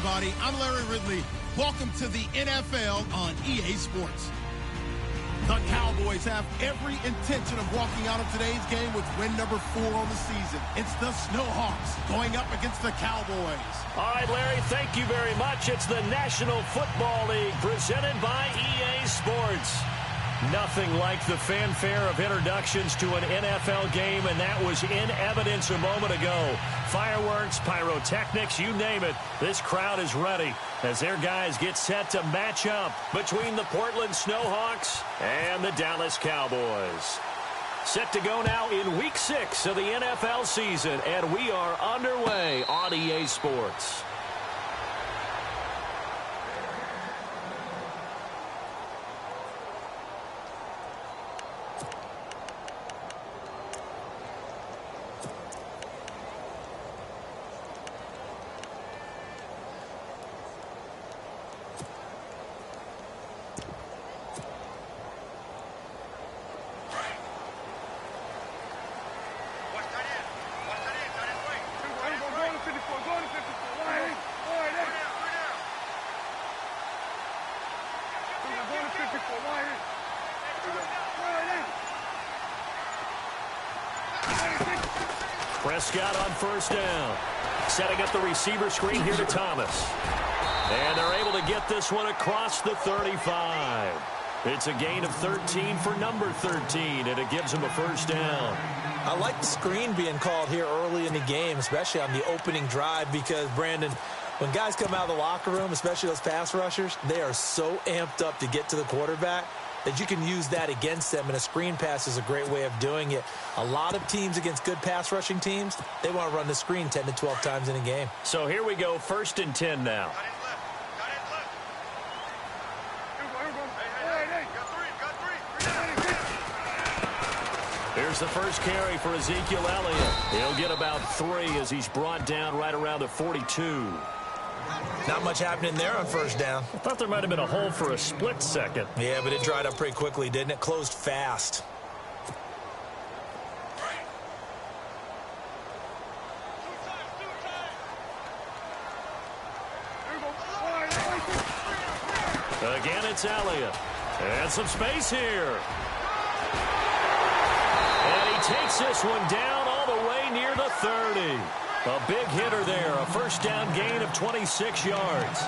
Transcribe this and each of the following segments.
everybody. I'm Larry Ridley. Welcome to the NFL on EA Sports. The Cowboys have every intention of walking out of today's game with win number 4 on the season. It's the Snowhawks going up against the Cowboys. All right, Larry, thank you very much. It's the National Football League presented by EA Sports. Nothing like the fanfare of introductions to an NFL game, and that was in evidence a moment ago. Fireworks, pyrotechnics, you name it. This crowd is ready as their guys get set to match up between the Portland Snowhawks and the Dallas Cowboys. Set to go now in Week 6 of the NFL season, and we are underway on EA Sports. Prescott on first down. Setting up the receiver screen here to Thomas. And they're able to get this one across the 35. It's a gain of 13 for number 13, and it gives him a first down. I like the screen being called here early in the game, especially on the opening drive, because, Brandon, when guys come out of the locker room, especially those pass rushers, they are so amped up to get to the quarterback that you can use that against them, and a screen pass is a great way of doing it. A lot of teams against good pass rushing teams, they want to run the screen 10 to 12 times in a game. So here we go, 1st and 10 now. Here's the first carry for Ezekiel Elliott. He'll get about 3 as he's brought down right around the 42. Not much happening there on first down. I thought there might have been a hole for a split second. Yeah, but it dried up pretty quickly, didn't it? Closed fast. Again, it's Elliott. And some space here. And he takes this one down all the way near the 30. A big hitter there, a first down gain of 26 yards.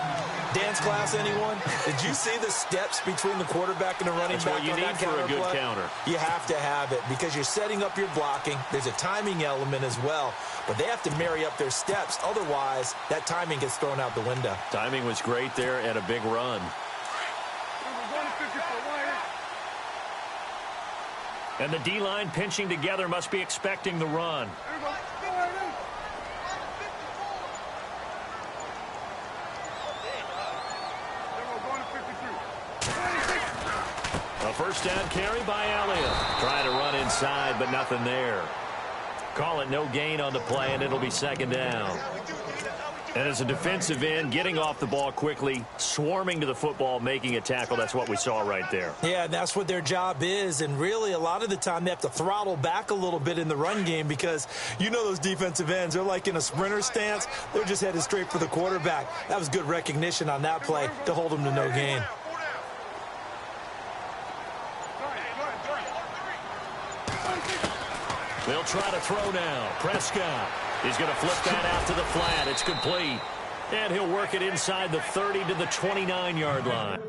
Dance class, anyone? Did you see the steps between the quarterback and the running back? That's what you need for a good counter. You have to have it because you're setting up your blocking. There's a timing element as well, but they have to marry up their steps. Otherwise, that timing gets thrown out the window. Timing was great there and a big run. And the D-line pinching together must be expecting the run. A first down carry by Elliott. Trying to run inside, but nothing there. Call it no gain on the play, and it'll be 2nd down. And as a defensive end, getting off the ball quickly, swarming to the football, making a tackle, that's what we saw right there. Yeah, that's what their job is, and really a lot of the time they have to throttle back a little bit in the run game because you know those defensive ends, they're like in a sprinter stance. They're just headed straight for the quarterback. That was good recognition on that play to hold them to no gain. They'll try to throw now. Prescott. He's going to flip that out to the flat. It's complete. And he'll work it inside the 30 to the 29-yard line.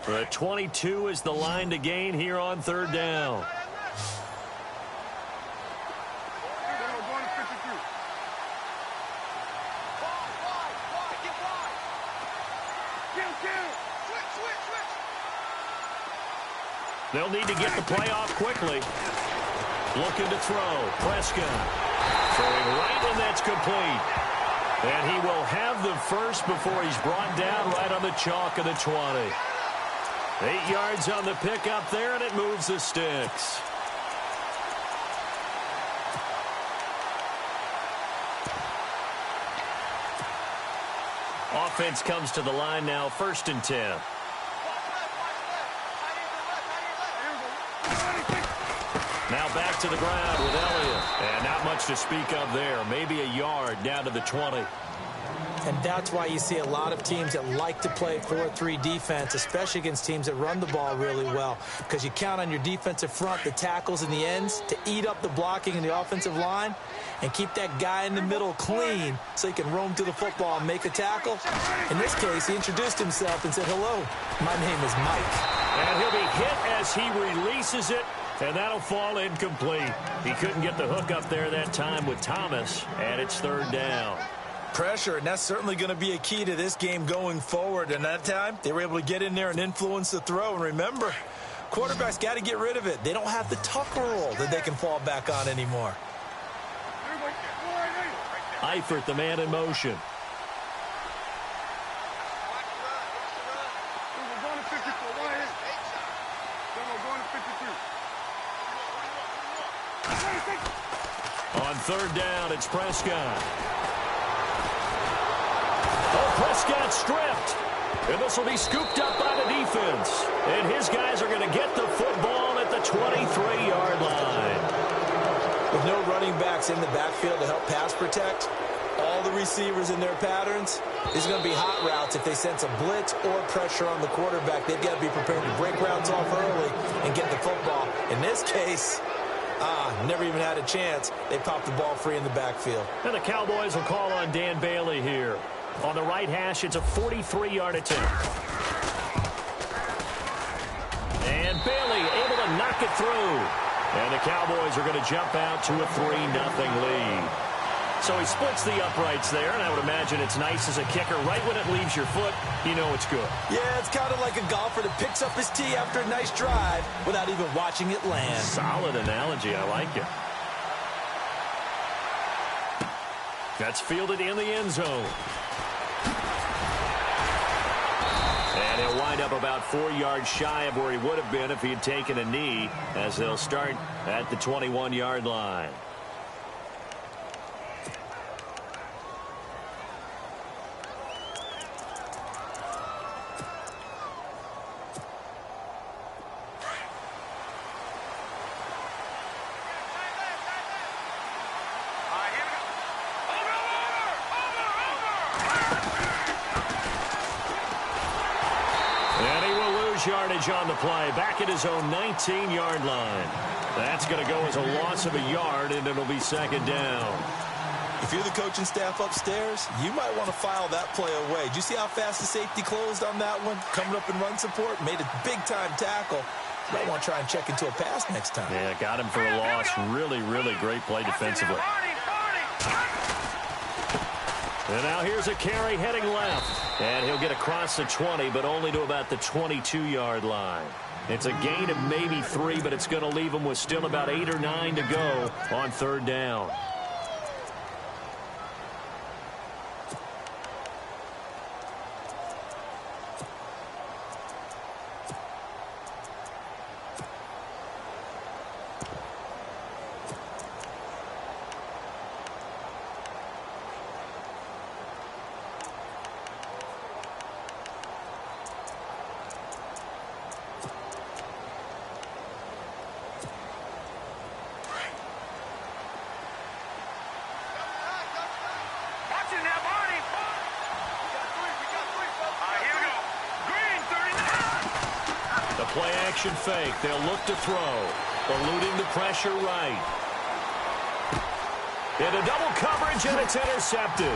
The 22 is the line to gain here on 3rd down. They'll need to get the play off quickly. Looking to throw. Prescott. Throwing right, and that's complete. And he will have the first before he's brought down right on the chalk of the 20. 8 yards on the pickup there, and it moves the sticks. Offense comes to the line now, 1st and 10. Now back to the ground with Elliott. And not much to speak of there. Maybe a yard down to the 20. And that's why you see a lot of teams that like to play 4-3 defense, especially against teams that run the ball really well, because you count on your defensive front, the tackles and the ends, to eat up the blocking in the offensive line and keep that guy in the middle clean so he can roam to the football and make a tackle. In this case, he introduced himself and said, "Hello, my name is Mike." And he'll be hit as he releases it, and that'll fall incomplete. He couldn't get the hook up there that time with Thomas, and it's 3rd down. Pressure, and that's certainly going to be a key to this game going forward. And that time, they were able to get in there and influence the throw. And remember, quarterbacks got to get rid of it. They don't have the tuck roll that they can fall back on anymore. Eifert, the man in motion. On 3rd down, it's Prescott. Oh, Prescott stripped. And this will be scooped up by the defense. And his guys are going to get the football at the 23-yard line. With no running backs in the backfield to help pass protect, all the receivers in their patterns, there's going to be hot routes if they sense a blitz or pressure on the quarterback. They've got to be prepared to break routes off early and get the football. In this case, never even had a chance. They popped the ball free in the backfield. And the Cowboys will call on Dan Bailey here. On the right hash, it's a 43-yard attempt. And Bailey able to knock it through. And the Cowboys are going to jump out to a 3-0 lead. So he splits the uprights there, and I would imagine it's nice as a kicker. Right when it leaves your foot, you know it's good. Yeah, it's kind of like a golfer that picks up his tee after a nice drive without even watching it land. Solid analogy. I like it. That's fielded in the end zone. And he'll wind up about 4 yards shy of where he would have been if he had taken a knee, as they'll start at the 21-yard line. Yardage on the play, back at his own 19-yard line. That's going to go as a loss of a yard, and it'll be 2nd down. If you're the coaching staff upstairs, you might want to file that play away. Did you see how fast the safety closed on that one? Coming up in run support, made a big-time tackle. Might want to try and check into a pass next time. Yeah, got him for a loss. Really, really great play defensively. And now here's a carry heading left. And he'll get across the 20, but only to about the 22-yard line. It's a gain of maybe 3, but it's going to leave him with still about 8 or 9 to go on 3rd down. Play-action fake. They'll look to throw. Eluding the pressure right. Into double coverage, and it's intercepted.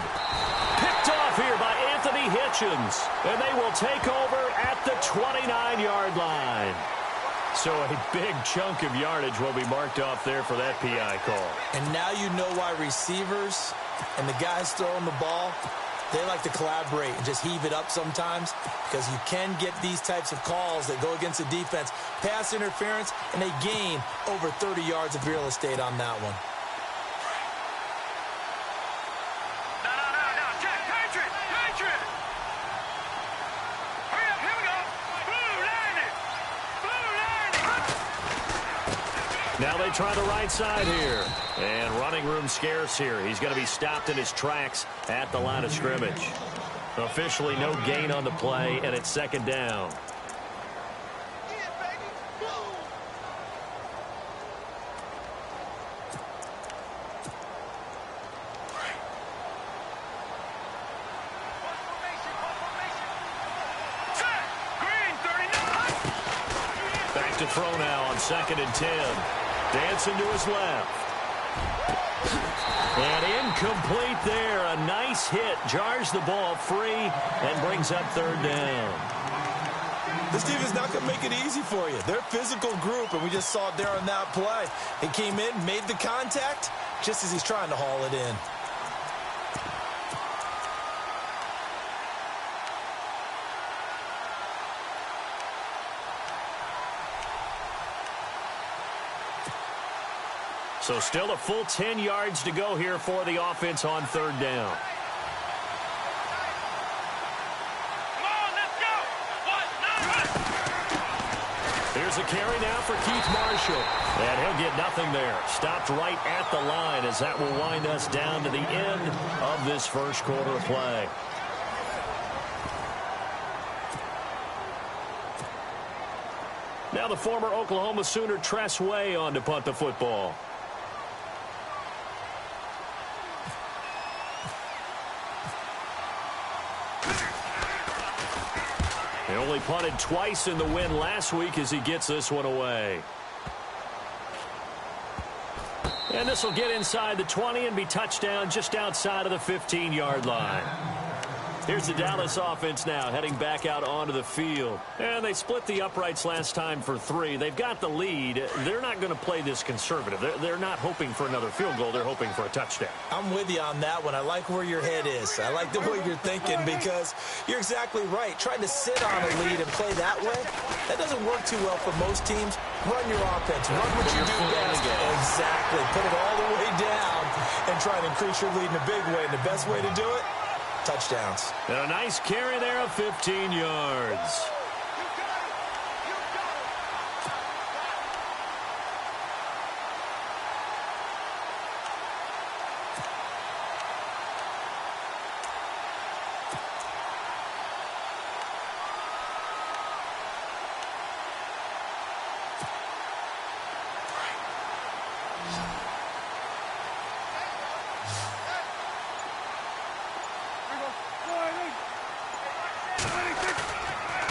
Picked off here by Anthony Hitchens. And they will take over at the 29-yard line. So a big chunk of yardage will be marked off there for that PI call. And now you know why receivers and the guys throwing the ball, They like to collaborate and just heave it up sometimes because you can get these types of calls that go against the defense. Pass interference, and they gain over 30 yards of real estate on that one. No. Check. Patriot. Hurry up. Here we go. Blue line it. Now they try the right side here. And running room scarce here. He's going to be stopped in his tracks at the line of scrimmage. Officially no gain on the play, and it's second down. Back to throw now on 2nd and 10. Dancing to his left. And incomplete there. A nice hit. Jars the ball free and brings up 3rd down. This team is not going to make it easy for you. They're a physical group, and we just saw it there on that play. He came in, made the contact, just as he's trying to haul it in. So still a full 10 yards to go here for the offense on 3rd down. Come on, let's go. Here's a carry now for Keith Marshall. And he'll get nothing there. Stopped right at the line as that will wind us down to the end of this first quarter of play. Now the former Oklahoma Sooner Tress Way on to punt the football. He only punted twice in the win last week as he gets this one away. And this will get inside the 20 and be touchdown just outside of the 15-yard line. Here's the Dallas offense now heading back out onto the field. And they split the uprights last time for 3. They've got the lead. They're not going to play this conservative. They're not hoping for another field goal. They're hoping for a touchdown. I'm with you on that one. I like where your head is. I like the way you're thinking because you're exactly right. Trying to sit on a lead and play that way, that doesn't work too well for most teams. Run your offense. Run what you do best. Exactly. Put it all the way down and try and increase your lead in a big way. And the best way to do it, touchdowns. And a nice carry there of 15 yards.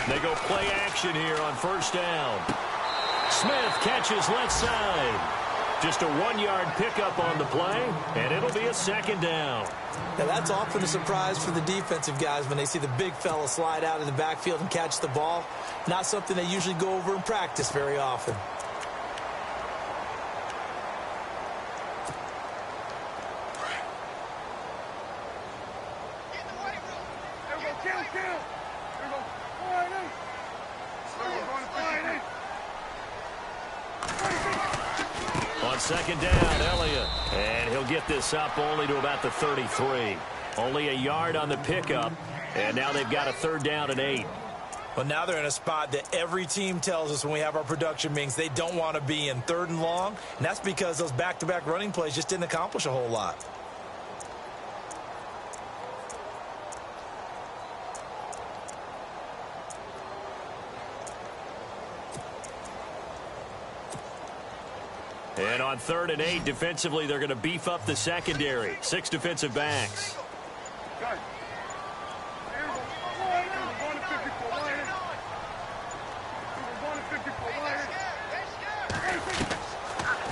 They go play action here on 1st down. Smith catches left side. Just a 1-yard pickup on the play, and it'll be a 2nd down. Now, that's often a surprise for the defensive guys when they see the big fella slide out of the backfield and catch the ball. Not something they usually go over in practice very often. On 2nd down, Elliott. And he'll get this up only to about the 33. Only a yard on the pickup. And now they've got a 3rd down and 8. Well, now they're in a spot that every team tells us when we have our production meetings they don't want to be in, 3rd and long. And that's because those back-to-back running plays just didn't accomplish a whole lot. And on 3rd and 8, defensively, they're going to beef up the secondary. 6 defensive backs.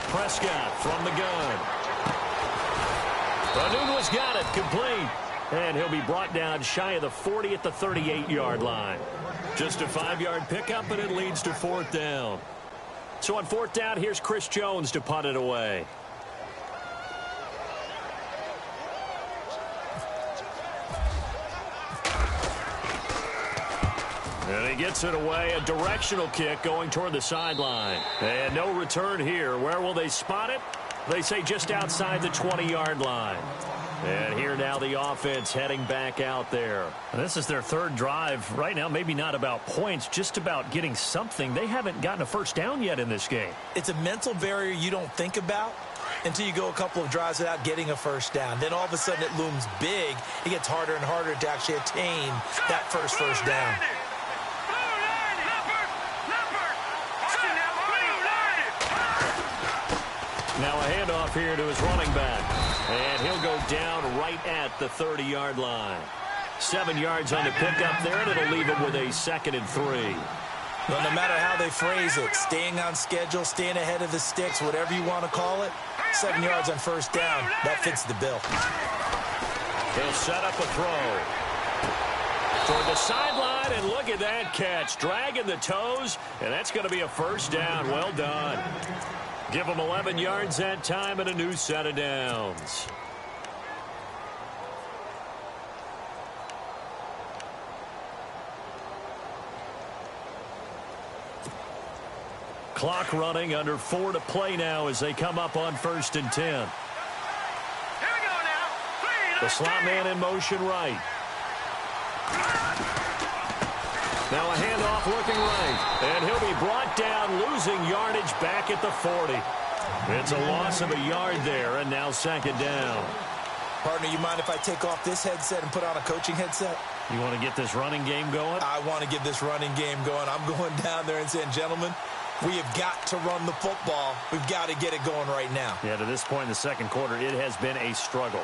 Prescott from the gun. Anunua's got it, complete. And he'll be brought down shy of the 40 at the 38-yard line. Just a 5-yard pickup, and it leads to 4th down. So on 4th down, here's Chris Jones to punt it away. And he gets it away, a directional kick going toward the sideline. And no return here. Where will they spot it? They say just outside the 20-yard line. And here now the offense heading back out there. And this is their third drive. Right now, maybe not about points, just about getting something. They haven't gotten a first down yet in this game. It's a mental barrier you don't think about until you go a couple of drives without getting a first down. Then all of a sudden it looms big. It gets harder and harder to actually attain that first down. Now a handoff here to his running back. And he'll go down right at the 30-yard line. 7 yards on the pickup there, and it'll leave him with a 2nd and 3. Well, no matter how they phrase it, staying on schedule, staying ahead of the sticks, whatever you want to call it, 7 yards on first down, that fits the bill. He'll set up a throw. Toward the sideline, and look at that catch. Dragging the toes, and that's going to be a first down. Well done. Give them 11 yards that time and a new set of downs. Clock running, under 4 to play now as they come up on 1st and 10. Here we go now. The slot man in motion right. Now a handoff looking right. And he'll be brought down, losing yardage back at the 40. It's a loss of a yard there, and now 2nd down. Partner, you mind if I take off this headset and put on a coaching headset? You want to get this running game going? I want to get this running game going. I'm going down there and saying, gentlemen, we have got to run the football. We've got to get it going right now. Yeah, to this point in the second quarter, it has been a struggle.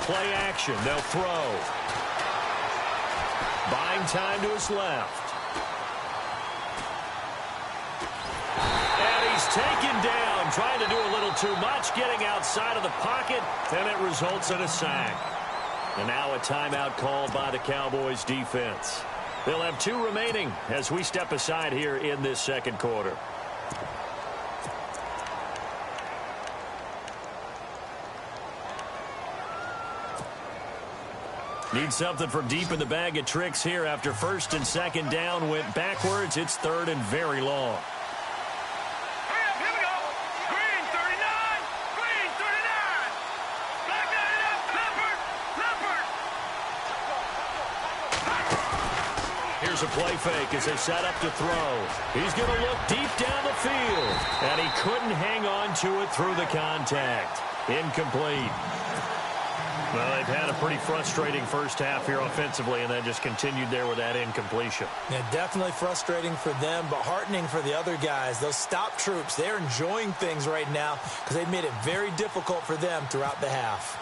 Play action. They'll throw. Buying time to his left. And he's taken down, trying to do a little too much, getting outside of the pocket, and it results in a sack. And now a timeout called by the Cowboys defense. They'll have 2 remaining as we step aside here in this second quarter. Need something from deep in the bag of tricks here after 1st and 2nd down went backwards. It's 3rd and very long. Hurry up, here we go. Green 39. Green 39. Black 99. Leopard. Here's a play fake as they set up to throw. He's going to look deep down the field. And he couldn't hang on to it through the contact. Incomplete. Well, they've had a pretty frustrating first half here offensively, and then just continued there with that incompletion. Yeah, definitely frustrating for them, but heartening for the other guys. Those stop troops, they're enjoying things right now because they've made it very difficult for them throughout the half.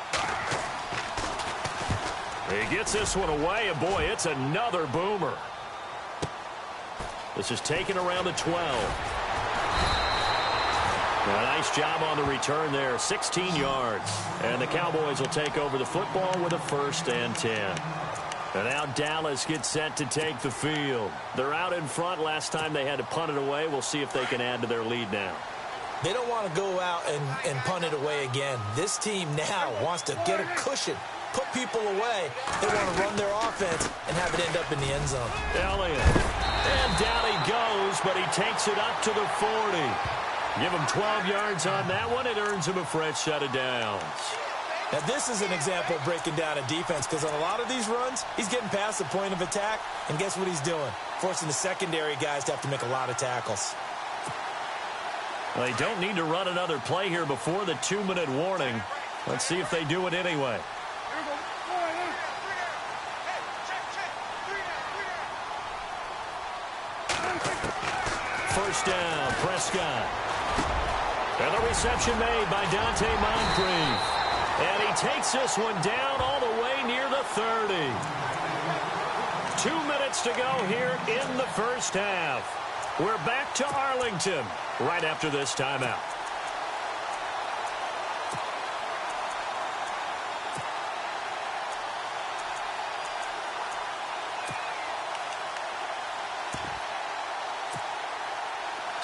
He gets this one away, and boy, it's another boomer. This is taken around the 12. A nice job on the return there, 16 yards. And the Cowboys will take over the football with a 1st and 10. And now Dallas gets set to take the field. They're out in front. Last time they had to punt it away. We'll see if they can add to their lead now. They don't want to go out and punt it away again. This team now wants to get a cushion, put people away. They want to run their offense and have it end up in the end zone. Elliott. And down he goes, but he takes it up to the 40. Give him 12 yards on that one. It earns him a fresh set of downs. Now, this is an example of breaking down a defense because on a lot of these runs, he's getting past the point of attack, and guess what he's doing? Forcing the secondary guys to have to make a lot of tackles. Well, they don't need to run another play here before the 2-minute warning. Let's see if they do it anyway. First down, Prescott. And the reception made by Dante Moncrief. And he takes this one down all the way near the 30. 2 minutes to go here in the first half. We're back to Arlington right after this timeout.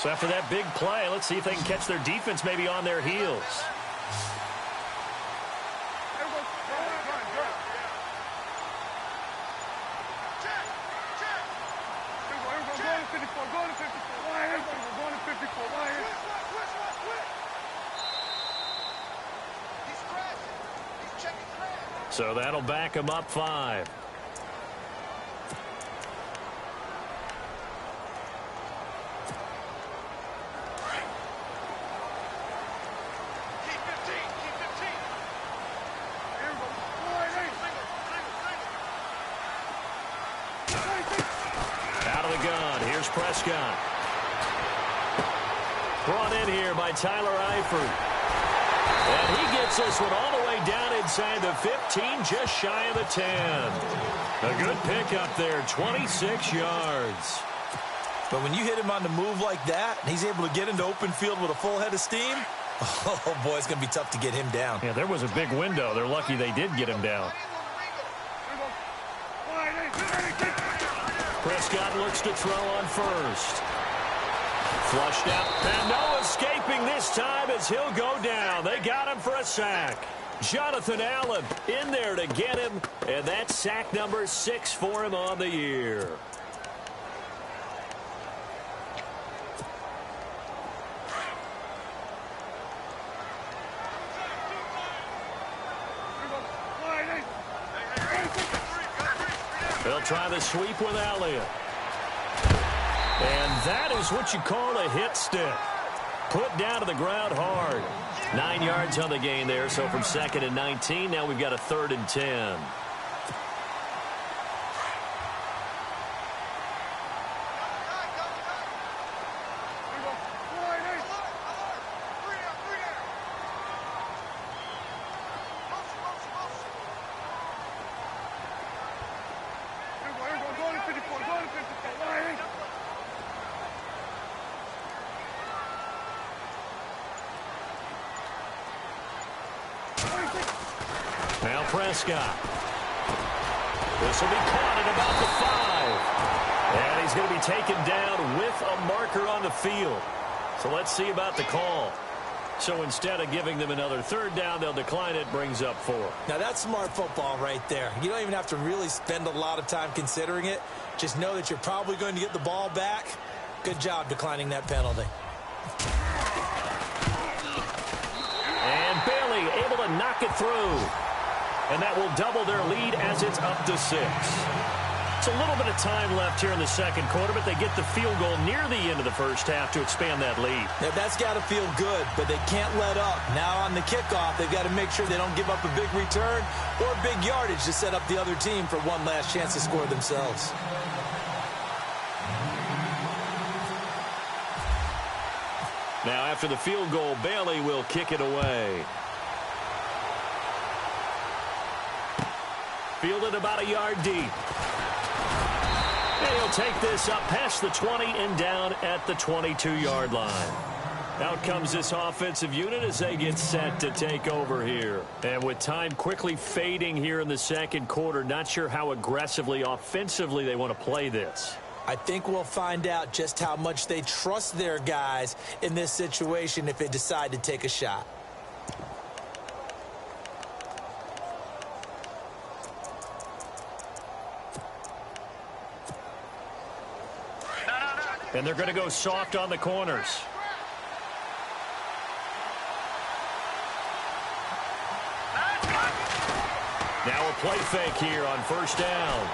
So after that big play, let's see if they can catch their defense maybe on their heels. So that'll back him up 5. Out of the gun, here's Prescott. Brought in here by Tyler Eifert. And he gets this one all the way down inside the 15, just shy of the 10. A good pickup there, 26 yards. But when you hit him on the move like that, and he's able to get into open field with a full head of steam, oh, boy, it's going to be tough to get him down. Yeah, there was a big window. They're lucky they did get him down. Prescott looks to throw on first. Flushed out, and no escaping this time as he'll go down. They got him for a sack. Jonathan Allen in there to get him, and that's sack number 6 for him on the year. They'll try the sweep with Elliott. And that is what you call a hit stick. Put down to the ground hard. 9 yards on the gain there, so from 2nd and 19, now we've got a 3rd and 10. Now Prescott. This will be caught at about the 5. And he's going to be taken down with a marker on the field. So let's see about the call. So instead of giving them another 3rd down, they'll decline it, brings up 4. Now that's smart football right there. You don't even have to really spend a lot of time considering it. Just know that you're probably going to get the ball back. Good job declining that penalty. And Bailey able to knock it through. And that will double their lead as it's up to 6. It's a little bit of time left here in the 2nd quarter, but they get the field goal near the end of the 1st half to expand that lead. Now, that's got to feel good, but they can't let up. Now on the kickoff, they've got to make sure they don't give up a big return or big yardage to set up the other team for one last chance to score themselves. Now, after the field goal, Bailey will kick it away. Fielded about a yard deep. And he'll take this up past the 20 and down at the 22-yard line. Out comes this offensive unit as they get set to take over here. And with time quickly fading here in the 2nd quarter, not sure how aggressively, offensively they want to play this. I think we'll find out just how much they trust their guys in this situation if they decide to take a shot. And they're going to go soft on the corners. Now a play fake here on 1st down.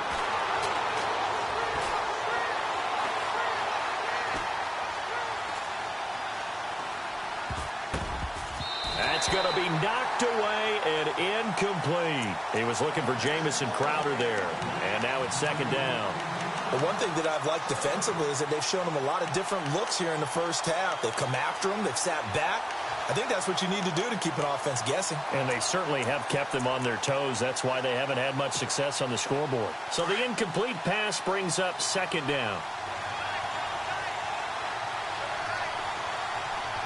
That's going to be knocked away and incomplete. He was looking for Jamison Crowder there. And now it's 2nd down. The one thing that I've liked defensively is that they've shown them a lot of different looks here in the 1st half. They've come after them. They've sat back. I think that's what you need to do to keep an offense guessing. And they certainly have kept them on their toes. That's why they haven't had much success on the scoreboard. So the incomplete pass brings up 2nd down.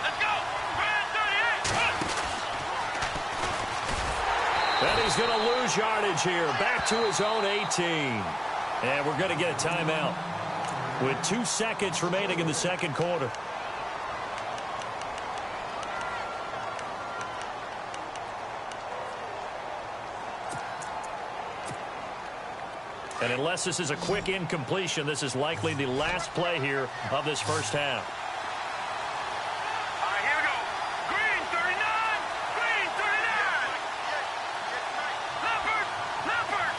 Let's go! 38! And he's going to lose yardage here. Back to his own 18. And we're going to get a timeout with 2 seconds remaining in the 2nd quarter. And unless this is a quick incompletion, this is likely the last play here of this first half. All right, here we go. Green 39. Green 39. Leopard. Leopard.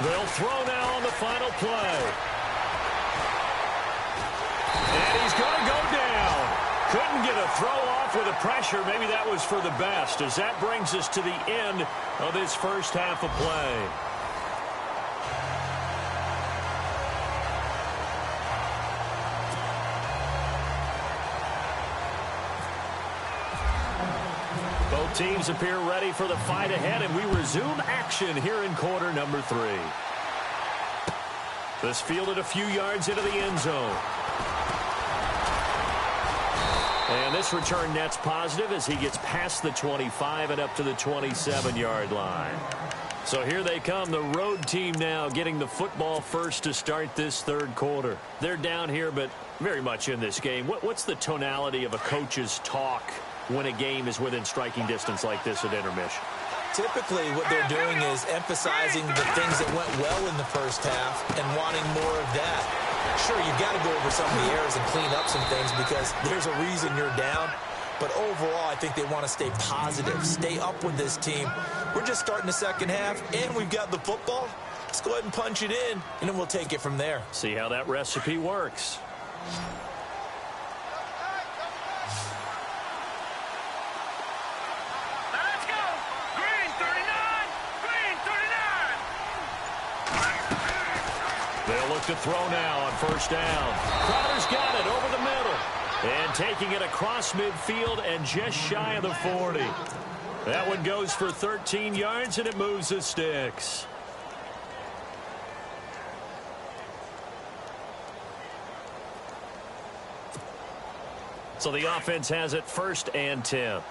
They'll throw now on the final play. And he's going to go down. Couldn't get a throw off with the pressure. Maybe that was for the best, as that brings us to the end of this first half of play. Both teams appear ready for the fight ahead, and we resume action here in quarter number 3. This fielded a few yards into the end zone. And this return net's positive as he gets past the 25 and up to the 27-yard line. So here they come, the road team now getting the football first to start this third quarter. They're down here, but very much in this game. What's the tonality of a coach's talk when a game is within striking distance like this at intermission? Typically, what they're doing is emphasizing the things that went well in the first half and wanting more of that. Sure, you've got to go over some of the errors and clean up some things because there's a reason you're down. But overall, I think they want to stay positive, stay up with this team. We're just starting the second half, and we've got the football. Let's go ahead and punch it in, and then we'll take it from there. See how that recipe works. Let's go. Green 39. Green 39. They'll look to throw now on first down. Crowder's got it over the middle. And taking it across midfield and just shy of the 40. That one goes for 13 yards, and it moves the sticks. So the offense has it 1st and 10.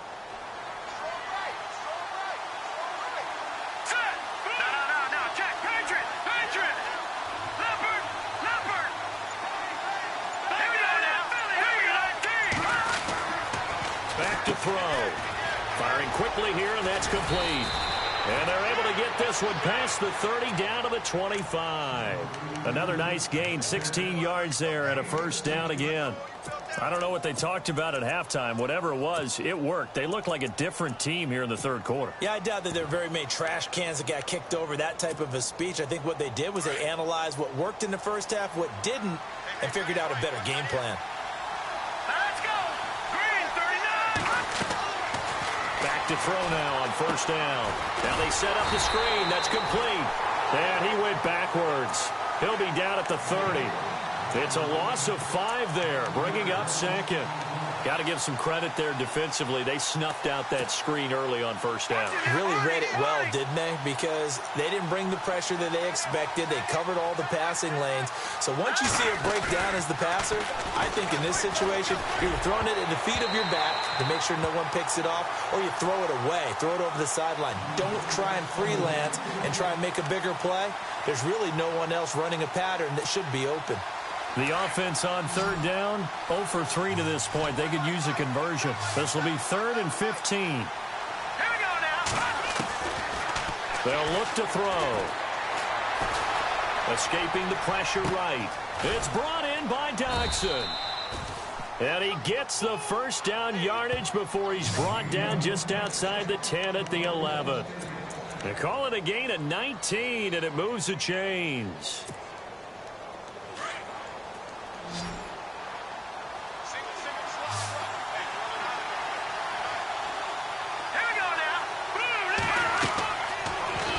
Throw. Firing quickly here, and that's complete. And they're able to get this one past the 30 down to the 25. Another nice gain, 16 yards there and a first down again. I don't know what they talked about at halftime. Whatever it was, it worked. They look like a different team here in the third quarter. Yeah, I doubt that there are very many trash cans that got kicked over, that type of a speech. I think what they did was they analyzed what worked in the first half, what didn't, and figured out a better game plan. Back to throw now on first down. Now they set up the screen. That's complete. And he went backwards. He'll be down at the 30. It's a loss of 5 there, bringing up 2nd. Got to give some credit there defensively. They snuffed out that screen early on first down. Really read it well, didn't they? Because they didn't bring the pressure that they expected. They covered all the passing lanes. So once you see it break down as the passer, I think in this situation, you're throwing it at the feet of your back to make sure no one picks it off, or you throw it away, throw it over the sideline. Don't try and freelance and try and make a bigger play. There's really no one else running a pattern that should be open. The offense on third down, 0 for 3 to this point. They could use a conversion. This will be 3rd and 15. Here we go now. They'll look to throw. Escaping the pressure right. It's brought in by Dodson. And he gets the first down yardage before he's brought down just outside the 10 at the 11. They call it a gain of 19, and it moves the chains.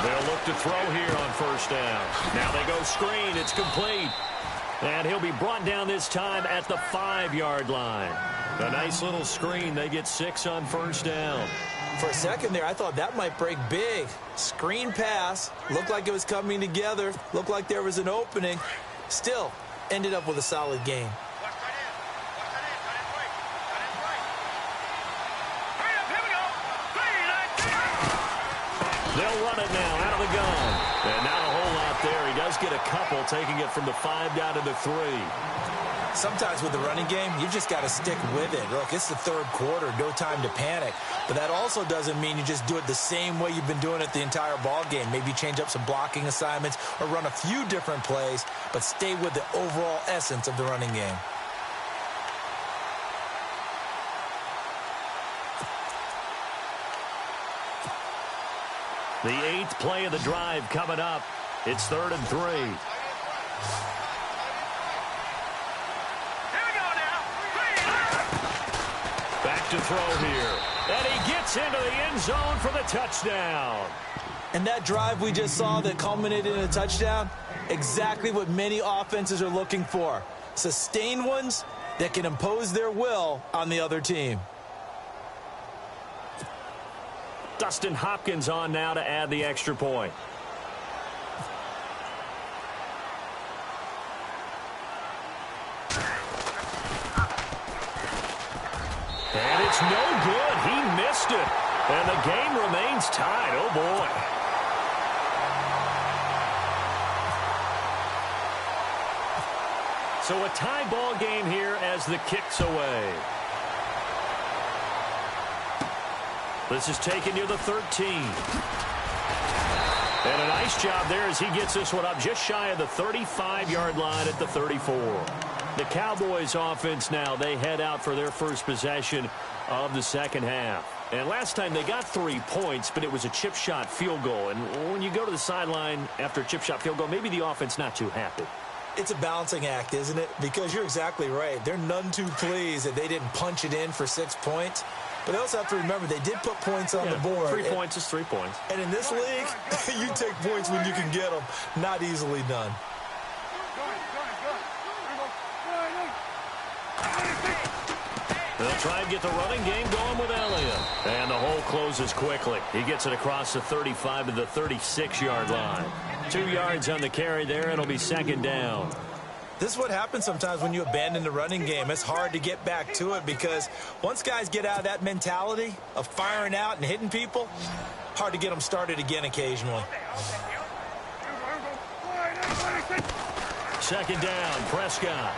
They'll look to throw here on first down. Now they go screen. It's complete. And he'll be brought down this time at the 5-yard line. A nice little screen. They get 6 on first down. For a second there, I thought that might break big. Screen pass. Looked like it was coming together. Looked like there was an opening. Still, ended up with a solid game. They'll run it now out of the gun. And not a whole lot there. He does get a couple, taking it from the 5 down to the 3. Sometimes with the running game, you've just got to stick with it. Look, it's the third quarter, no time to panic. But that also doesn't mean you just do it the same way you've been doing it the entire ball game. Maybe change up some blocking assignments or run a few different plays, but stay with the overall essence of the running game. The 8th play of the drive coming up. It's 3rd and 3. Here we go now. Back to throw here. And he gets into the end zone for the touchdown. And that drive we just saw that culminated in a touchdown, exactly what many offenses are looking for. Sustained ones that can impose their will on the other team. Dustin Hopkins on now to add the extra point. And it's no good. He missed it. And the game remains tied. Oh, boy. So a tie ball game here as the kick's away. This is taken near the 13. And a nice job there as he gets this one up just shy of the 35-yard line at the 34. The Cowboys offense now, they head out for their first possession of the second half. And last time they got 3 points, but it was a chip shot field goal. And when you go to the sideline after a chip shot field goal, maybe the offense not too happy. It's a balancing act, isn't it? Because you're exactly right. They're none too pleased that they didn't punch it in for 6 points. But they also have to remember they did put points on the board. 3 points is 3 points. And in this league, you take points when you can get them. Not easily done. They'll try and get the running game going with Elliott. And the hole closes quickly. He gets it across the 35 to the 36-yard line. 2 yards on the carry there. It'll be second down. This is what happens sometimes when you abandon the running game. It's hard to get back to it because once guys get out of that mentality of firing out and hitting people, hard to get them started again occasionally. Second down, Prescott.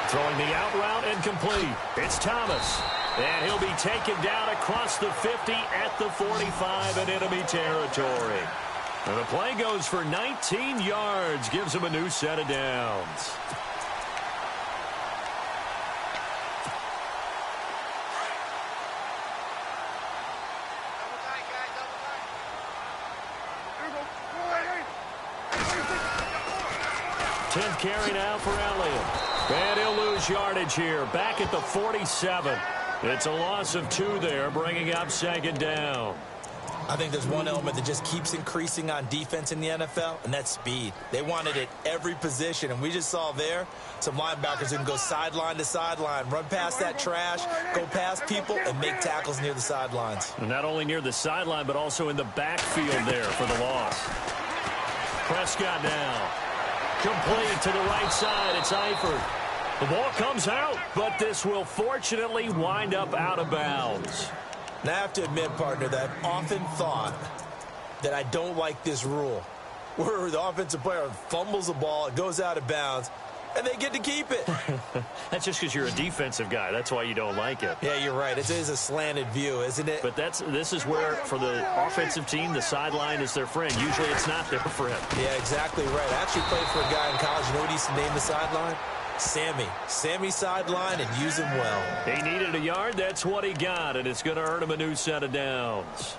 Throwing the out route incomplete. It's Thomas. And he'll be taken down across the 50 at the 45 in enemy territory. And the play goes for 19 yards, gives him a new set of downs. Tenth carry now for Elliott. And he'll lose yardage here, back at the 47. It's a loss of 2 there, bringing up second down. I think there's one element that just keeps increasing on defense in the NFL, and that's speed. They want it at every position, and we just saw there some linebackers who can go sideline to sideline, run past that trash, go past people, and make tackles near the sidelines. And not only near the sideline, but also in the backfield there for the loss. Prescott now. Complete to the right side. It's Eifert. The ball comes out, but this will fortunately wind up out of bounds. And I have to admit, partner, that I've often thought that I don't like this rule, where the offensive player fumbles the ball, it goes out of bounds, and they get to keep it. That's just because you're a defensive guy. That's why you don't like it. Yeah, you're right. It is a slanted view, isn't it? But this is where, for the offensive team, the sideline is their friend. Usually it's not their friend. Yeah, exactly right. I actually played for a guy in college. You know what he used to name the sideline? Sammy sideline, and use him well. He needed a yard. That's what he got, and it's going to earn him a new set of downs.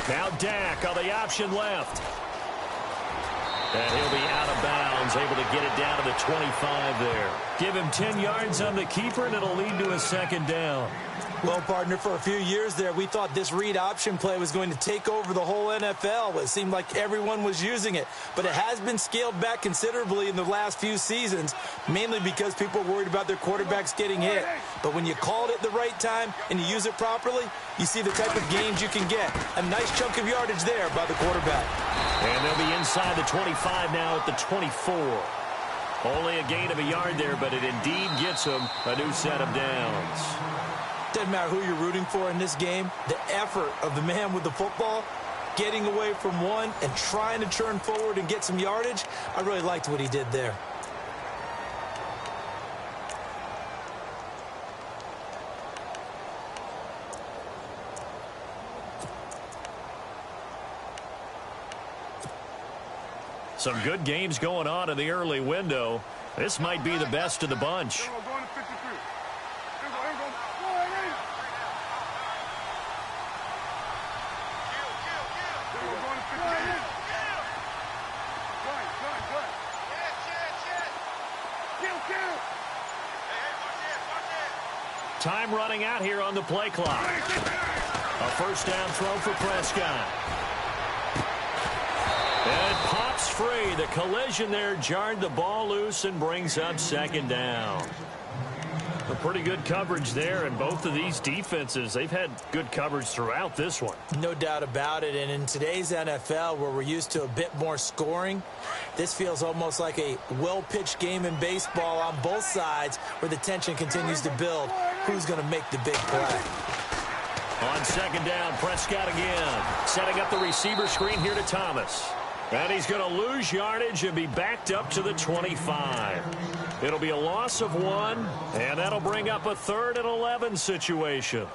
Now Dak on the option left. And he'll be out of bounds, able to get it down to the 25 there. Give him 10 yards on the keeper, and it'll lead to a second down. Well, partner, for a few years there, we thought this read option play was going to take over the whole NFL. It seemed like everyone was using it, but it has been scaled back considerably in the last few seasons, mainly because people are worried about their quarterbacks getting hit. But when you call it at the right time and you use it properly, you see the type of gains you can get. A nice chunk of yardage there by the quarterback. And they'll be inside the 25 now at the 24. Only a gain of a yard there, but it indeed gets them a new set of downs. Doesn't matter who you're rooting for in this game. The effort of the man with the football, getting away from one and trying to turn forward and get some yardage, I really liked what he did there. Some good games going on in the early window. This might be the best of the bunch. Time running out here on the play clock. A first down throw for Prescott. And it pops free. The collision there jarred the ball loose and brings up second down. A pretty good coverage there, and both of these defenses, they've had good coverage throughout this one. No doubt about it, and in today's NFL, where we're used to a bit more scoring, this feels almost like a well-pitched game in baseball on both sides, where the tension continues to build. Who's going to make the big play? On second down, Prescott again, setting up the receiver screen here to Thomas. And he's going to lose yardage and be backed up to the 25. It'll be a loss of 1, and that'll bring up a 3rd and 11 situation.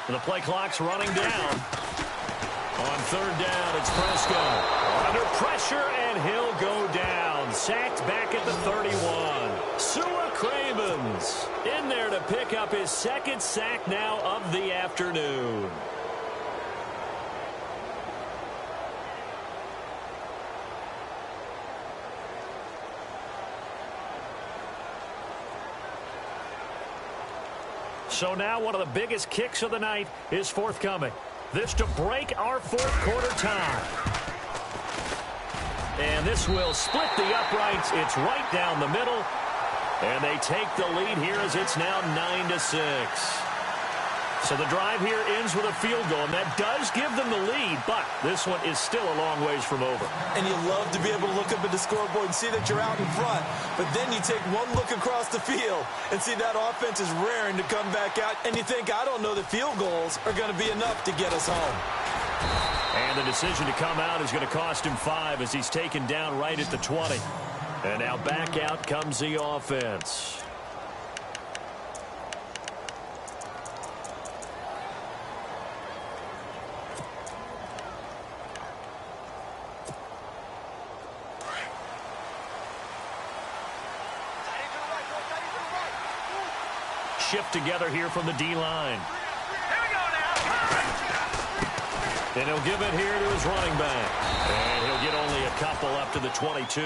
The play clock's running down. On third down, it's Prescott. Under pressure, and he'll go down. Sacked back at the 31. Sua Cravens in there to pick up his second sack now of the afternoon. So now one of the biggest kicks of the night is forthcoming. This to break our fourth quarter tie. And this will split the uprights. It's right down the middle. And they take the lead here as it's now 9-6. So the drive here ends with a field goal, and that does give them the lead, but this one is still a long ways from over. And you love to be able to look up at the scoreboard and see that you're out in front, but then you take one look across the field and see that offense is raring to come back out, and you think, I don't know that field goals are going to be enough to get us home. And the decision to come out is going to cost him 5 as he's taken down right at the 20. And now back out comes the offense. Shift together here from the D-line. And he'll give it here to his running back. And he'll get only a couple up to the 22.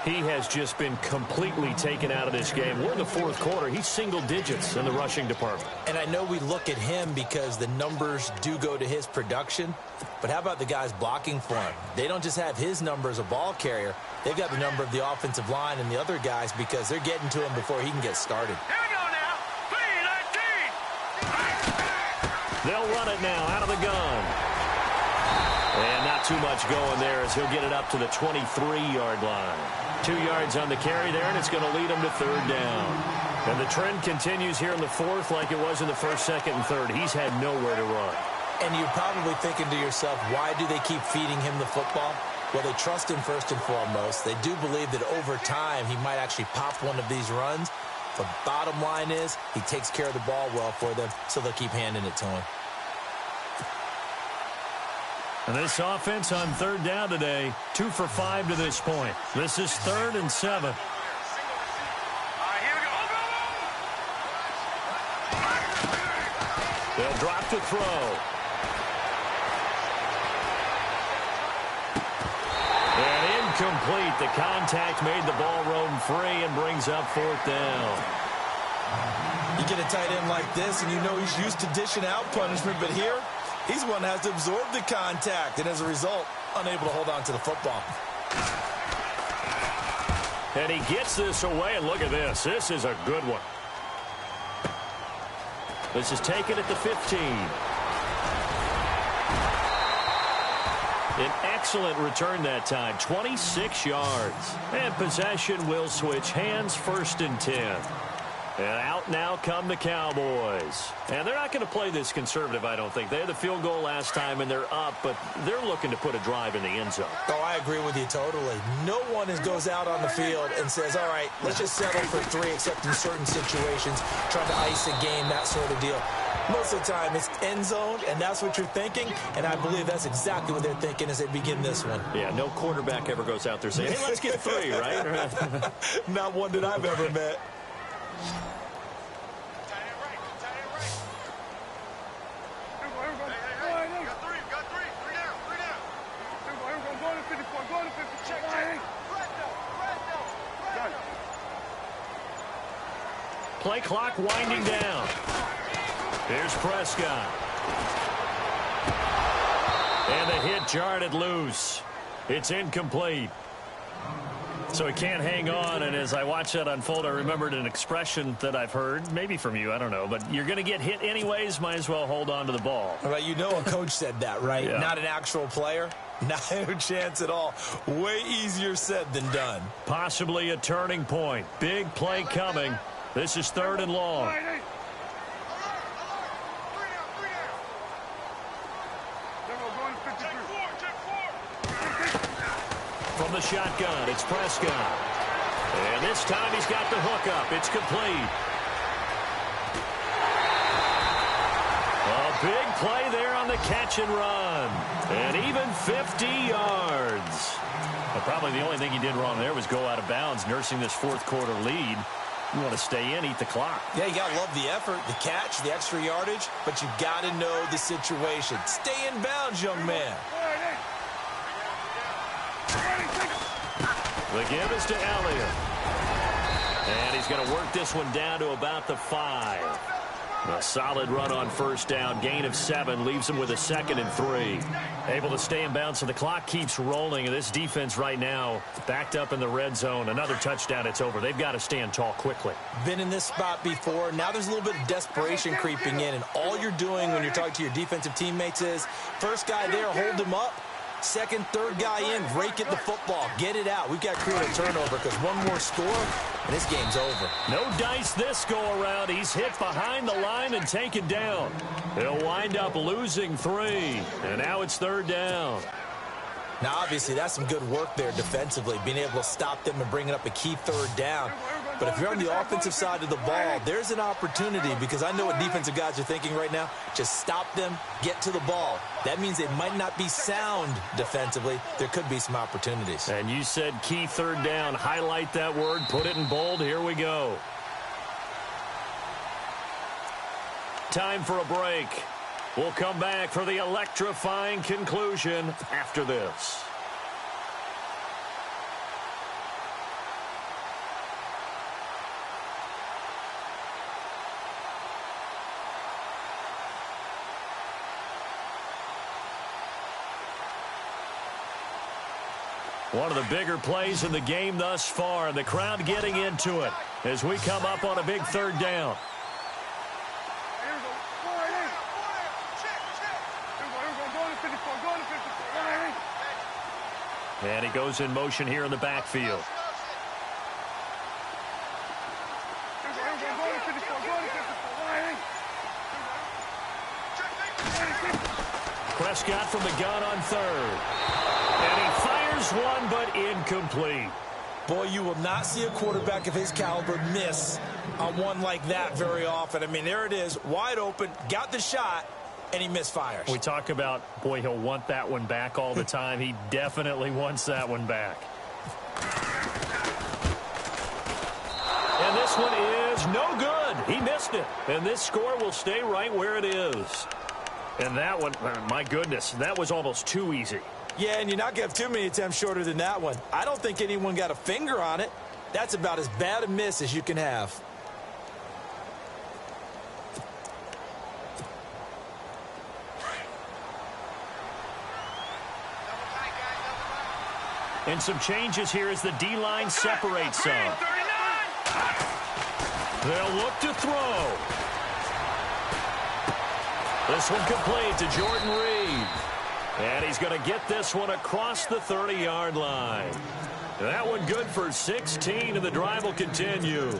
He has just been completely taken out of this game. We're in the fourth quarter. He's single digits in the rushing department. And I know we look at him because the numbers do go to his production. But how about the guys blocking for him? They don't just have his number as a ball carrier. They've got the number of the offensive line and the other guys because they're getting to him before he can get started. They'll run it now out of the gun. And not too much going there as he'll get it up to the 23-yard line. 2 yards on the carry there, and it's going to lead him to third down. And the trend continues here in the fourth like it was in the first, second, and third. He's had nowhere to run. And you're probably thinking to yourself, why do they keep feeding him the football? Well, they trust him first and foremost. They do believe that over time he might actually pop one of these runs. The bottom line is he takes care of the ball well for them, so they'll keep handing it to him. And this offense on third down today, 2 for 5 to this point. This is 3rd and 7. They'll drop to throw. And incomplete. The contact made the ball roam free and brings up 4th down. You get a tight end like this, and you know he's used to dishing out punishment, but here, he's one that has to absorb the contact, and as a result, unable to hold on to the football. And he gets this away, and look at this. This is a good one. This is taken at the 15. An excellent return that time, 26 yards. And possession will switch hands, 1st and 10. And out now come the Cowboys. And they're not going to play this conservative, I don't think. They had the field goal last time, and they're up, but they're looking to put a drive in the end zone. Oh, I agree with you totally. No one goes out on the field and says, all right, let's just settle for 3, except in certain situations, trying to ice a game, that sort of deal. Most of the time, it's end zone, and that's what you're thinking, and I believe that's exactly what they're thinking as they begin this one. Yeah, no quarterback ever goes out there saying, hey, let's get 3, right? Not one that I've ever met. Play clock winding down. Here's Prescott. And the hit jarred it loose. It's incomplete. So he can't hang on, and as I watch that unfold, I remembered an expression that I've heard, maybe from you, I don't know, but you're going to get hit anyways, might as well hold on to the ball. Well, you know a coach said that, right? Yeah. Not an actual player. No chance at all. Way easier said than done. Possibly a turning point. Big play coming. This is 3rd and long. From the shotgun, it's Prescott. And this time he's got the hook up. It's complete. A big play there on the catch and run. And even 50 yards. But probably the only thing he did wrong there was go out of bounds, nursing this 4th quarter lead. You want to stay in, eat the clock. Yeah, you got to love the effort, the catch, the extra yardage, but you got to know the situation. Stay in bounds, young man. The give is to Elliott. And he's going to work this one down to about the 5. A solid run on 1st down. Gain of 7 leaves him with a 2nd and 3. Able to stay in bounds, so the clock keeps rolling. And this defense right now backed up in the red zone. Another touchdown, it's over. They've got to stand tall quickly. Been in this spot before. Now there's a little bit of desperation creeping in. And all you're doing when you're talking to your defensive teammates is, first guy there, hold him up. Second, third guy in, rake at the football. Get it out. We've got to create a turnover because one more score, and this game's over. No dice this go-around. He's hit behind the line and taken down. He'll wind up losing 3, and now it's 3rd down. Now, obviously, that's some good work there defensively, being able to stop them and bringing up a key 3rd down. But if you're on the offensive side of the ball, there's an opportunity because I know what defensive guys are thinking right now. Just stop them, get to the ball. That means they might not be sound defensively. There could be some opportunities. And you said key 3rd down. Highlight that word. Put it in bold. Here we go. Time for a break. We'll come back for the electrifying conclusion after this. One of the bigger plays in the game thus far. The crowd getting into it as we come up on a big 3rd down. And he goes in motion here in the backfield. Prescott from the gun on 3rd. And he fires one, but incomplete. Boy, you will not see a quarterback of his caliber miss on one like that very often. I mean, there it is, wide open, got the shot, and he misfires. We talk about, boy, he'll want that one back all the time. He definitely wants that one back. And this one is no good. He missed it. And this score will stay right where it is. And that one, my goodness, that was almost too easy. Yeah, and you're not going to have too many attempts shorter than that one. I don't think anyone got a finger on it. That's about as bad a miss as you can have. And some changes here as the D-line separates some. They'll look to throw. This one complete to Jordan Reed. And he's going to get this one across the 30-yard line. That one good for 16, and the drive will continue.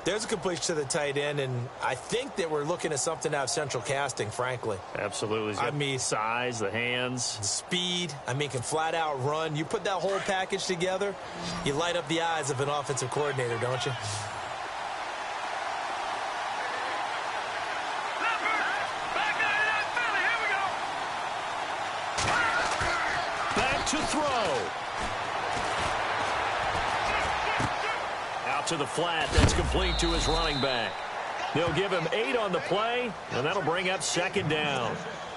There's a completion to the tight end, and I think that we're looking at something out of central casting, frankly. Absolutely. I mean, size, the hands. Speed. I mean, can flat out run. You put that whole package together, you light up the eyes of an offensive coordinator, don't you? Back to throw. Out to the flat. That's complete to his running back. They'll give him 8 on the play, and that'll bring up second down.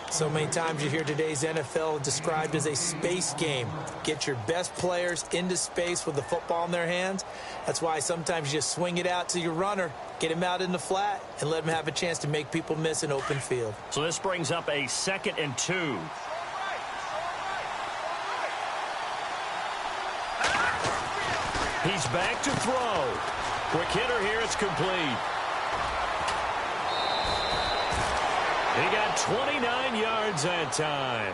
So many times you hear today's NFL described as a space game. Get your best players into space with the football in their hands. That's why sometimes you just swing it out to your runner, get him out in the flat, and let him have a chance to make people miss an open field. So this brings up a 2nd and 2. He's back to throw. Quick hitter here, it's complete. He got 29 yards that time.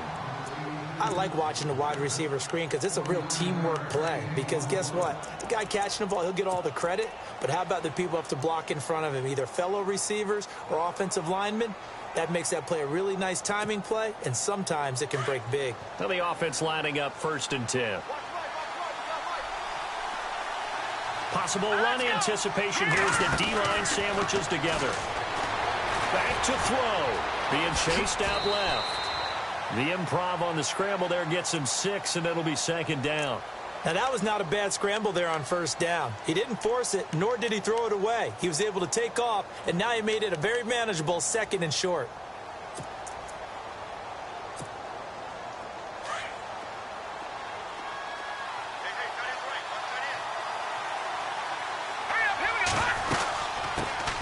I like watching the wide receiver screen because it's a real teamwork play. Because guess what? The guy catching the ball, he'll get all the credit. But how about the people have to block in front of him, either fellow receivers or offensive linemen? That makes that play a really nice timing play, and sometimes it can break big. Now the offense lining up 1st and 10. Possible run anticipation here as the D-line sandwiches together. Back to throw. Being chased out left. The improv on the scramble there gets him 6, and it'll be 2nd down. Now, that was not a bad scramble there on 1st down. He didn't force it, nor did he throw it away. He was able to take off, and now he made it a very manageable 2nd and short.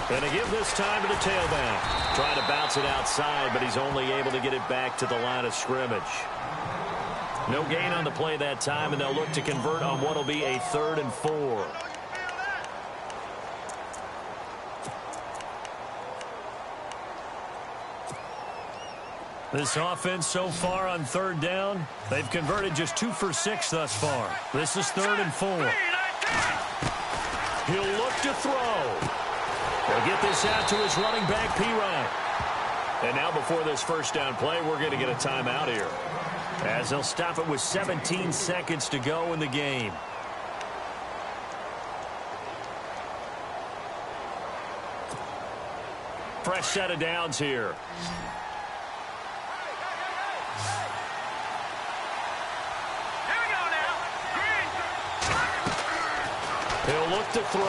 Going to give this time to the tailback. Trying to bounce it outside, but he's only able to get it back to the line of scrimmage. No gain on the play that time, and they'll look to convert on what will be a 3rd and 4. This offense so far on 3rd down, they've converted just 2 for 6 thus far. This is 3rd and 4. He'll look to throw. They'll get this out to his running back, P-Ryan. And now before this 1st down play, we're going to get a timeout here, as they'll stop it with 17 seconds to go in the game. Fresh set of downs here. He'll look to throw.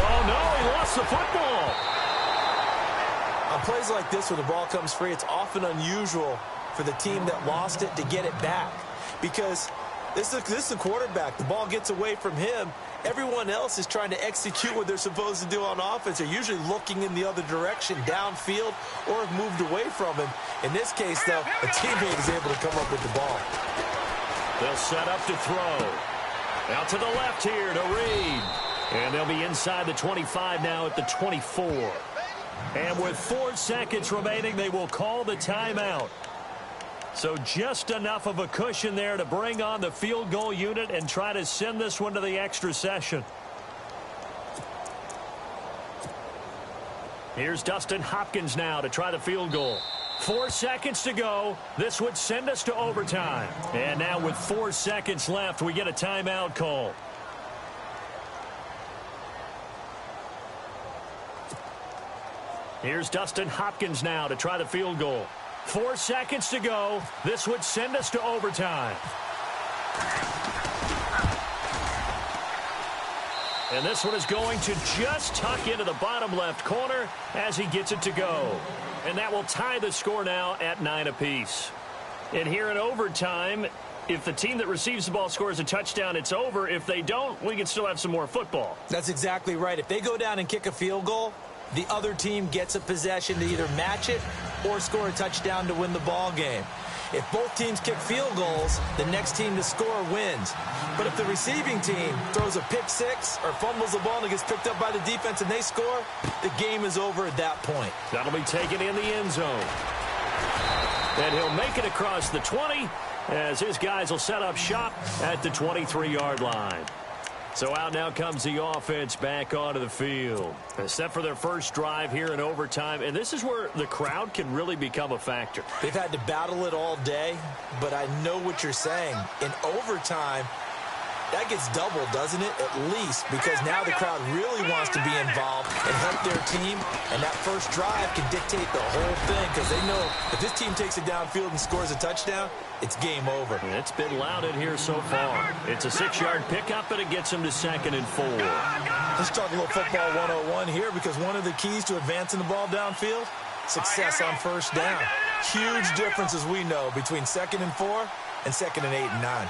Oh, no, he lost the football. On plays like this where the ball comes free, it's often unusual for the team that lost it to get it back. Because this is the quarterback. The ball gets away from him. Everyone else is trying to execute what they're supposed to do on offense. They're usually looking in the other direction, downfield, or have moved away from him. In this case, though, a teammate is able to come up with the ball. They'll set up to throw. Out to the left here to Reed. And they'll be inside the 25 now at the 24. And with 4 seconds remaining, they will call the timeout. So just enough of a cushion there to bring on the field goal unit and try to send this one to the extra session. Here's Dustin Hopkins now to try the field goal. 4 seconds to go. This would send us to overtime. And now with 4 seconds left, we get a timeout call. Here's Dustin Hopkins now to try the field goal. 4 seconds to go. This would send us to overtime. And this one is going to just tuck into the bottom left corner as he gets it to go. And that will tie the score now at 9 apiece. And here in overtime, if the team that receives the ball scores a touchdown, it's over. If they don't, we can still have some more football. That's exactly right. If they go down and kick a field goal, the other team gets a possession to either match it or score a touchdown to win the ball game. If both teams kick field goals, the next team to score wins. But if the receiving team throws a pick six or fumbles the ball and it gets picked up by the defense and they score, the game is over at that point. That'll be taken in the end zone. And he'll make it across the 20 as his guys will set up shop at the 23-yard line. So out now comes the offense back onto the field. Set for their first drive here in overtime. And this is where the crowd can really become a factor. They've had to battle it all day, but I know what you're saying. In overtime, that gets doubled, doesn't it? At least, because now the crowd really wants to be involved and help their team. And that first drive can dictate the whole thing because they know if this team takes it downfield and scores a touchdown, it's game over. It's been loud in here so far. It's a 6-yard pickup, and it gets him to 2nd and 4. Let's talk a little football 101 here because one of the keys to advancing the ball downfield, success on first down. Huge difference, as we know, between 2nd and 4 and 2nd and 8 and 9.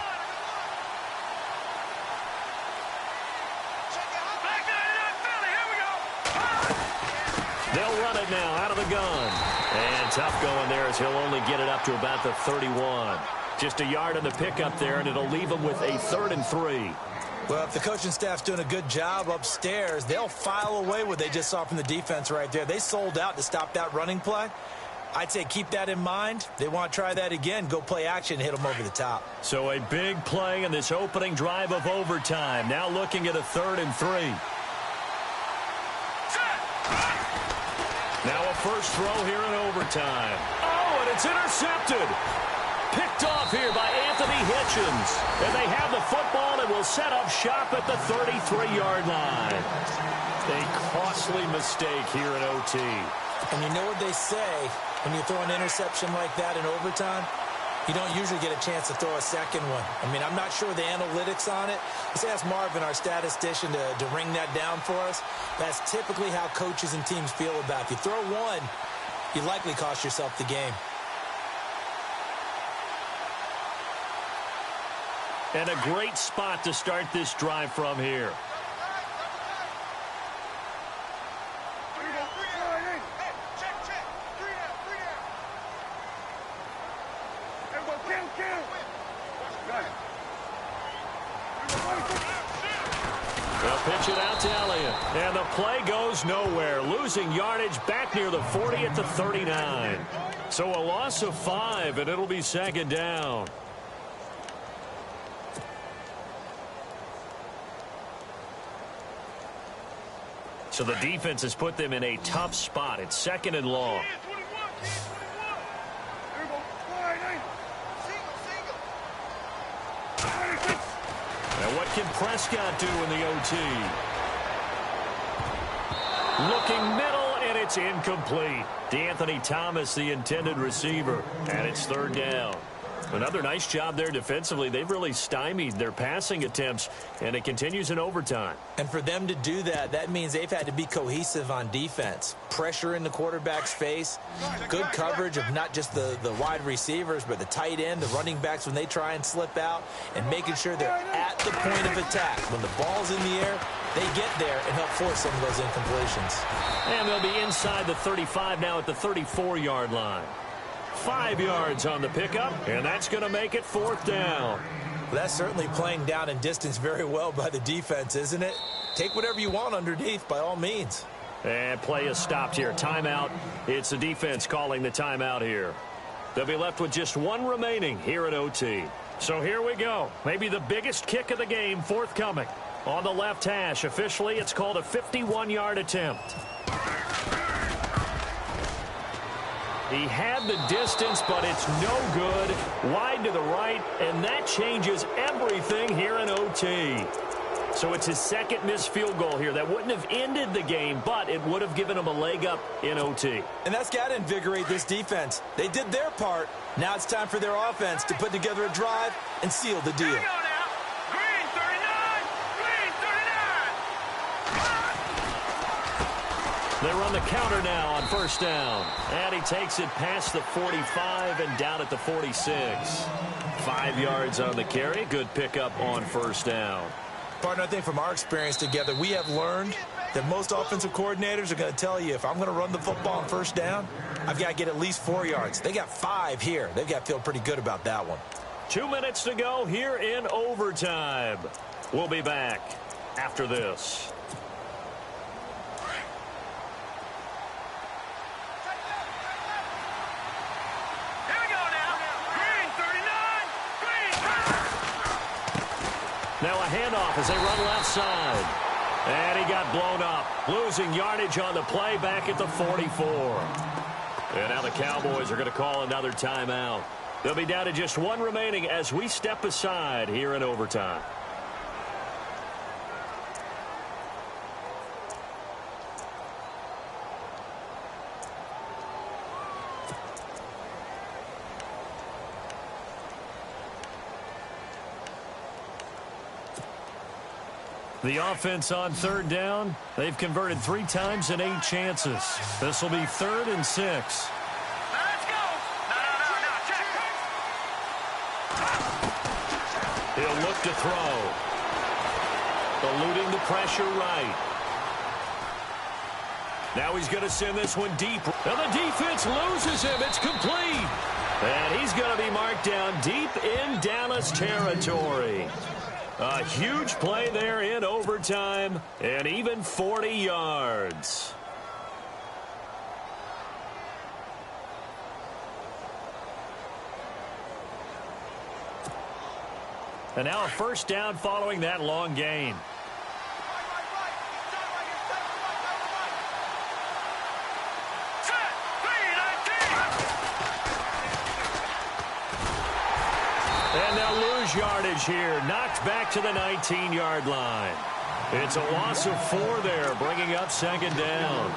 They'll run it now out of the gun. And tough going there as he'll only get it up to about the 31. Just a yard on the pickup there, and it'll leave him with a 3rd and 3. Well, if the coaching staff's doing a good job upstairs, they'll file away what they just saw from the defense right there. They sold out to stop that running play. I'd say keep that in mind. They want to try that again. Go play action, hit them over the top. So a big play in this opening drive of overtime. Now looking at a 3rd and 3. Now a first throw here in overtime. Oh, and it's intercepted. Picked off here by Anthony Hitchens. And they have the football and will set up shop at the 33-yard line. A costly mistake here in OT. And you know what they say, when you throw an interception like that in overtime, you don't usually get a chance to throw a second one. I mean, I'm not sure the analytics on it. Let's ask Marvin, our statistician, to ring that down for us. That's typically how coaches and teams feel about it. If you throw one, you likely cost yourself the game. And a great spot to start this drive from here. They'll pitch it out to Elliott. And the play goes nowhere. Losing yardage back near the 40 at the 39. So a loss of 5, and it'll be 2nd down. So the defense has put them in a tough spot. It's 2nd and long. Now what can Prescott do in the OT? Looking middle, and it's incomplete. DeAnthony Thomas, the intended receiver, and it's 3rd down. Another nice job there defensively. They've really stymied their passing attempts, and it continues in overtime. And for them to do that, that means they've had to be cohesive on defense. Pressure in the quarterback's face, good coverage of not just the wide receivers, but the tight end, the running backs when they try and slip out, and making sure they're at the point of attack. When the ball's in the air, they get there and help force some of those incompletions. And they'll be inside the 35 now at the 34-yard line. 5 yards on the pickup, and that's going to make it 4th down. Well, that's certainly playing down in distance very well by the defense, isn't it? Take whatever you want underneath, by all means. And play is stopped here. Timeout. It's the defense calling the timeout here. They'll be left with just 1 remaining here at OT. So here we go. Maybe the biggest kick of the game forthcoming. On the left hash, officially, it's called a 51-yard attempt. He had the distance, but it's no good. Wide to the right, and that changes everything here in OT. So it's his second missed field goal here. That wouldn't have ended the game, but it would have given him a leg up in OT. And that's got to invigorate this defense. They did their part. Now it's time for their offense to put together a drive and seal the deal. Here we go now. Green 39. Green 39. They run the counter now on first down. And he takes it past the 45 and down at the 46. 5 yards on the carry. Good pickup on first down. Partner, I think from our experience together, we have learned that most offensive coordinators are going to tell you, if I'm going to run the football on first down, I've got to get at least 4 yards. They got 5 here. They've got to feel pretty good about that one. 2 minutes to go here in overtime. We'll be back after this. Here we go now. Green 39. Green. Now a handoff as they run left side. And he got blown up. Losing yardage on the play back at the 44. And now the Cowboys are going to call another timeout. They'll be down to just 1 remaining as we step aside here in overtime. The offense on third down, they've converted 3 times in 8 chances. This will be 3rd and 6. Let's go. No. Check. He'll look to throw. Eluding the pressure right. Now he's going to send this one deep. Now the defense loses him. It's complete. And he's going to be marked down deep in Dallas territory. A huge play there in overtime, and even 40 yards. And now a first down following that long gain. And they'll lose yardage here. Knocked back to the 19-yard line. It's a loss of 4 there, bringing up 2nd down.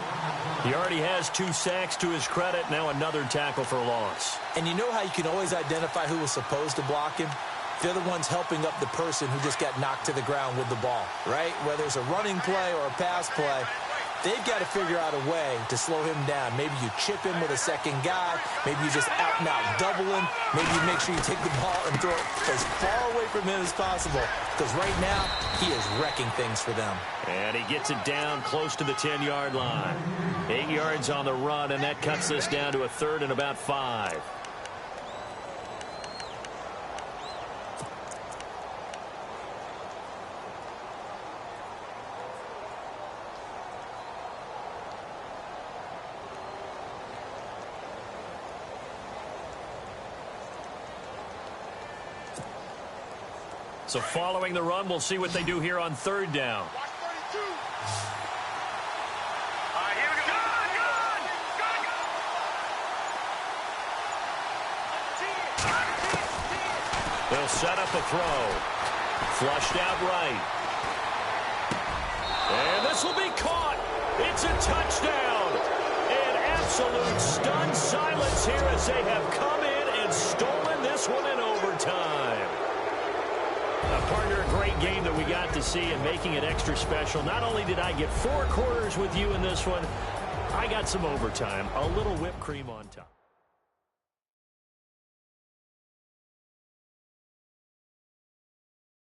He already has 2 sacks to his credit. Now another tackle for loss. And you know how you can always identify who was supposed to block him? They're the ones helping up the person who just got knocked to the ground with the ball, right? Whether it's a running play or a pass play, they've got to figure out a way to slow him down. Maybe you chip him with a second guy. Maybe you just out-and-out double him. Maybe you make sure you take the ball and throw it as far away from him as possible. Because right now, he is wrecking things for them. And he gets it down close to the 10-yard line. 8 yards on the run, and that cuts this down to a 3rd and about 5. So following the run, we'll see what they do here on 3rd down. All right, here we go. They'll set up a throw. Flushed out right. And this will be caught. It's a touchdown. An absolute stunned silence here as they have come in and stolen this one in overtime. Partner, a great game that we got to see, and making it extra special. Not only did I get 4 quarters with you in this one, I got some overtime, a little whipped cream on top.